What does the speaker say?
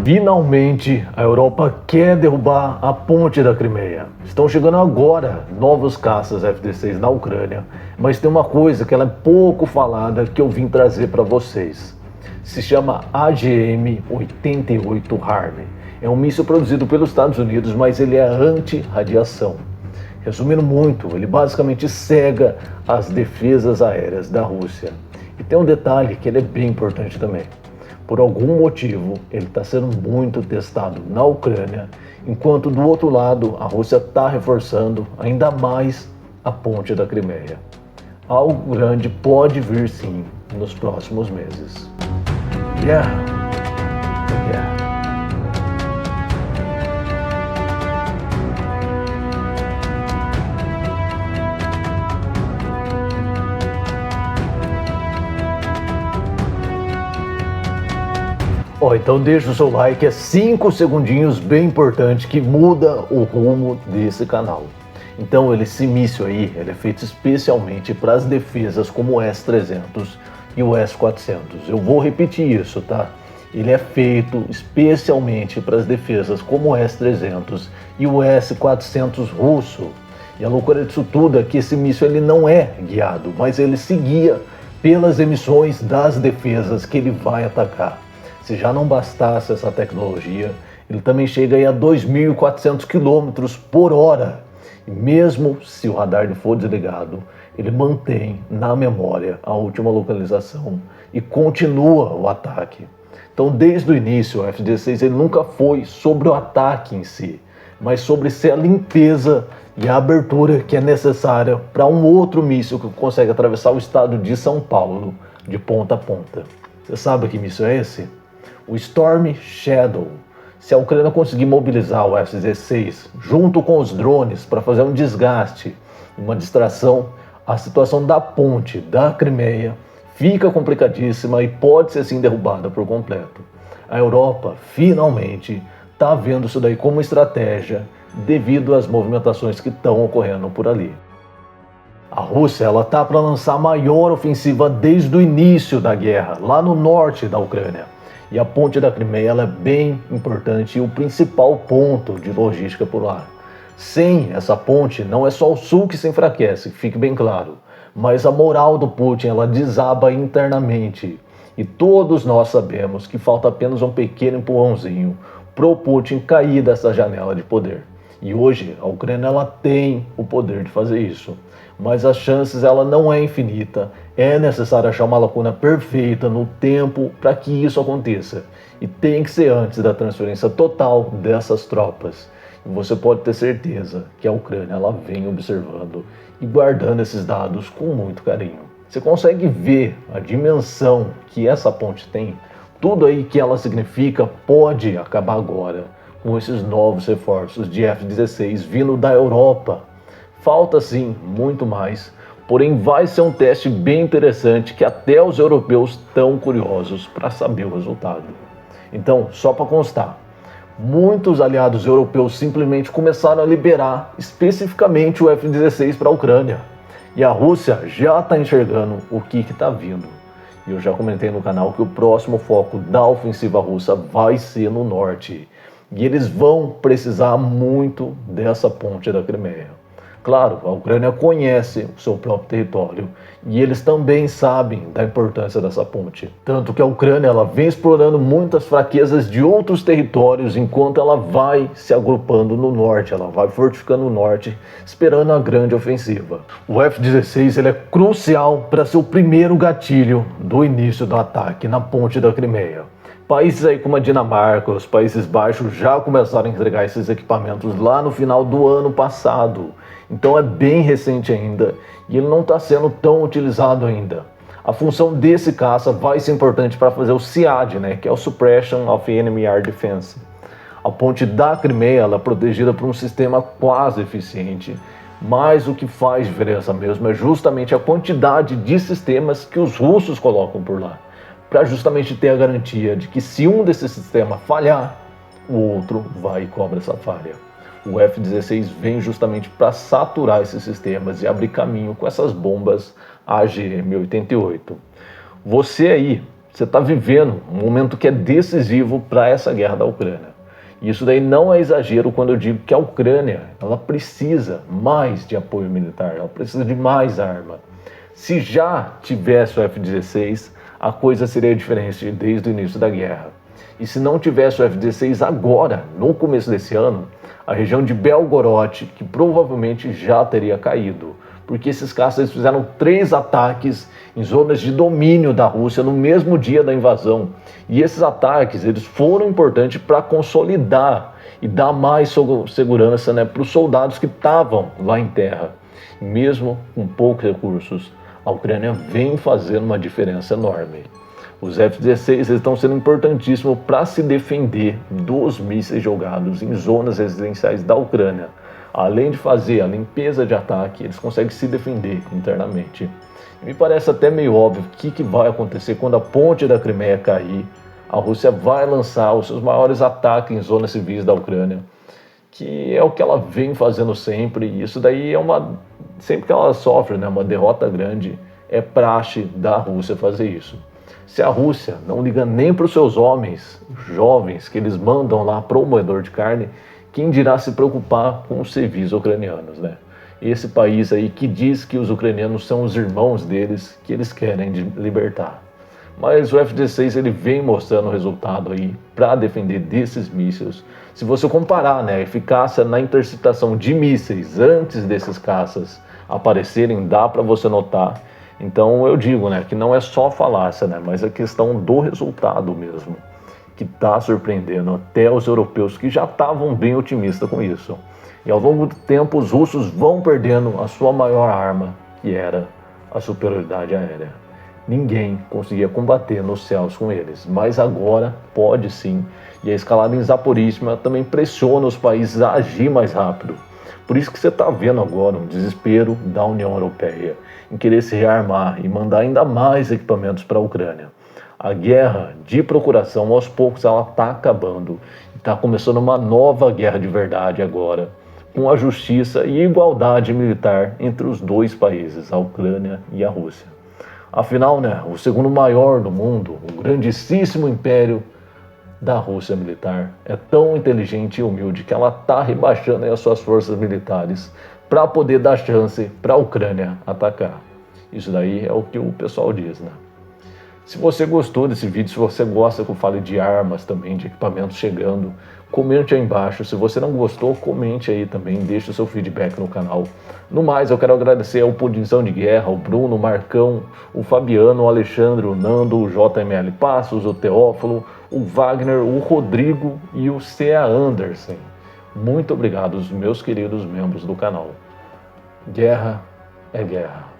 Finalmente, a Europa quer derrubar a ponte da Crimeia. Estão chegando agora novos caças F-16 na Ucrânia, mas tem uma coisa que ela é pouco falada que eu vim trazer para vocês. Se chama AGM-88 HARM. É um míssil produzido pelos Estados Unidos, mas ele é anti-radiação. Resumindo muito, ele basicamente cega as defesas aéreas da Rússia. E tem um detalhe que ele é bem importante também. Por algum motivo, ele está sendo muito testado na Ucrânia, enquanto do outro lado a Rússia está reforçando ainda mais a ponte da Crimeia. Algo grande pode vir sim nos próximos meses. Yeah. Então deixa o seu like, é 5 segundinhos bem importante que muda o rumo desse canal. Então esse míssil aí, ele é feito especialmente para as defesas como o S-300 e o S-400. Eu vou repetir isso, tá? Ele é feito especialmente para as defesas como o S-300 e o S-400 russo. E a loucura disso tudo é que esse míssil ele não é guiado, mas ele se guia pelas emissões das defesas que ele vai atacar. Se já não bastasse essa tecnologia, ele também chega aí a 2.400 km por hora. E mesmo se o radar for desligado, ele mantém na memória a última localização e continua o ataque. Então, desde o início, o F-16 ele nunca foi sobre o ataque em si, mas sobre ser a limpeza e a abertura que é necessária para um outro míssil que consegue atravessar o estado de São Paulo de ponta a ponta. Você sabe que míssil é esse? O Storm Shadow. Se a Ucrânia conseguir mobilizar o F-16 junto com os drones para fazer um desgaste, uma distração, a situação da ponte da Crimeia fica complicadíssima e pode ser sim derrubada por completo. A Europa finalmente está vendo isso daí como estratégia devido às movimentações que estão ocorrendo por ali. A Rússia está para lançar a maior ofensiva desde o início da guerra, lá no norte da Ucrânia. E a ponte da Crimeia ela é bem importante e o principal ponto de logística por lá. Sem essa ponte, não é só o sul que se enfraquece, fique bem claro, mas a moral do Putin ela desaba internamente. E todos nós sabemos que falta apenas um pequeno empurrãozinho para o Putin cair dessa janela de poder. E hoje a Ucrânia ela tem o poder de fazer isso. Mas as chances ela não é infinita, é necessário achar uma lacuna perfeita no tempo para que isso aconteça. E tem que ser antes da transferência total dessas tropas. E você pode ter certeza que a Ucrânia ela vem observando e guardando esses dados com muito carinho. Você consegue ver a dimensão que essa ponte tem? Tudo aí que ela significa pode acabar agora com esses novos reforços de F-16 vindo da Europa. Falta sim muito mais, porém vai ser um teste bem interessante que até os europeus estão curiosos para saber o resultado. Então, só para constar, muitos aliados europeus simplesmente começaram a liberar especificamente o F-16 para a Ucrânia. E a Rússia já está enxergando o que está vindo. E eu já comentei no canal que o próximo foco da ofensiva russa vai ser no norte. E eles vão precisar muito dessa ponte da Crimeia. Claro, a Ucrânia conhece o seu próprio território e eles também sabem da importância dessa ponte. Tanto que a Ucrânia ela vem explorando muitas fraquezas de outros territórios enquanto ela vai se agrupando no norte, ela vai fortificando o norte, esperando a grande ofensiva. O F-16 ele é crucial para ser o primeiro gatilho do início do ataque na ponte da Crimeia. Países aí como a Dinamarca, os Países Baixos já começaram a entregar esses equipamentos lá no final do ano passado. Então é bem recente ainda e ele não está sendo tão utilizado ainda. A função desse caça vai ser importante para fazer o SEAD, que é o Suppression of Enemy Air Defense. A ponte da Crimeia ela é protegida por um sistema quase eficiente, mas o que faz diferença mesmo é justamente a quantidade de sistemas que os russos colocam por lá, para justamente ter a garantia de que se um desses sistemas falhar, o outro vai e cobra essa falha. O F-16 vem justamente para saturar esses sistemas e abrir caminho com essas bombas AGM-88. Você aí você está vivendo um momento que é decisivo para essa guerra da Ucrânia. E isso daí não é exagero quando eu digo que a Ucrânia, ela precisa mais de apoio militar, ela precisa de mais arma. Se já tivesse o F-16, a coisa seria diferente desde o início da guerra. E se não tivesse o F-16 agora, no começo desse ano, a região de Belgorod, que provavelmente já teria caído, porque esses caças fizeram 3 ataques em zonas de domínio da Rússia no mesmo dia da invasão. E esses ataques eles foram importantes para consolidar e dar mais segurança, né, para os soldados que estavam lá em terra. E mesmo com poucos recursos, a Ucrânia vem fazendo uma diferença enorme. Os F-16 estão sendo importantíssimos para se defender dos mísseis jogados em zonas residenciais da Ucrânia. Além de fazer a limpeza de ataque, eles conseguem se defender internamente. Me parece até meio óbvio o que vai acontecer quando a ponte da Crimeia cair. A Rússia vai lançar os seus maiores ataques em zonas civis da Ucrânia, que é o que ela vem fazendo sempre. E isso daí sempre que ela sofre, né, uma derrota grande, é praxe da Rússia fazer isso. Se a Rússia não liga nem para os seus homens jovens que eles mandam lá para o moedor de carne, quem dirá se preocupar com os civis ucranianos, né? Esse país aí que diz que os ucranianos são os irmãos deles, que eles querem libertar. Mas o F-16 ele vem mostrando o resultado aí para defender desses mísseis. Se você comparar, né, a eficácia na interceptação de mísseis antes desses caças aparecerem, dá para você notar. Então eu digo, né, que não é só falácia, né, mas a questão do resultado mesmo, que está surpreendendo até os europeus que já estavam bem otimistas com isso. E ao longo do tempo os russos vão perdendo a sua maior arma, que era a superioridade aérea. Ninguém conseguia combater nos céus com eles, mas agora pode sim. E a escalada em Zaporizhzhia também pressiona os países a agir mais rápido. Por isso que você está vendo agora um desespero da União Europeia em querer se rearmar e mandar ainda mais equipamentos para a Ucrânia. A guerra de procuração, aos poucos, ela está acabando. Está começando uma nova guerra de verdade agora, com a justiça e igualdade militar entre os dois países, a Ucrânia e a Rússia. Afinal, né, o segundo maior do mundo, o grandíssimo império da Rússia militar, é tão inteligente e humilde que ela está rebaixando as suas forças militares para poder dar chance para a Ucrânia atacar. Isso daí é o que o pessoal diz, né? Se você gostou desse vídeo, se você gosta que eu fale de armas também, de equipamentos chegando, comente aí embaixo. Se você não gostou, comente aí também, deixe o seu feedback no canal. No mais, eu quero agradecer ao Pudinzão de Guerra, o Bruno, o Marcão, o Fabiano, o Alexandre, o Nando, o JML Passos, o Teófilo, o Wagner, o Rodrigo e o C.A. Anderson. Muito obrigado, meus queridos membros do canal. Guerra é guerra.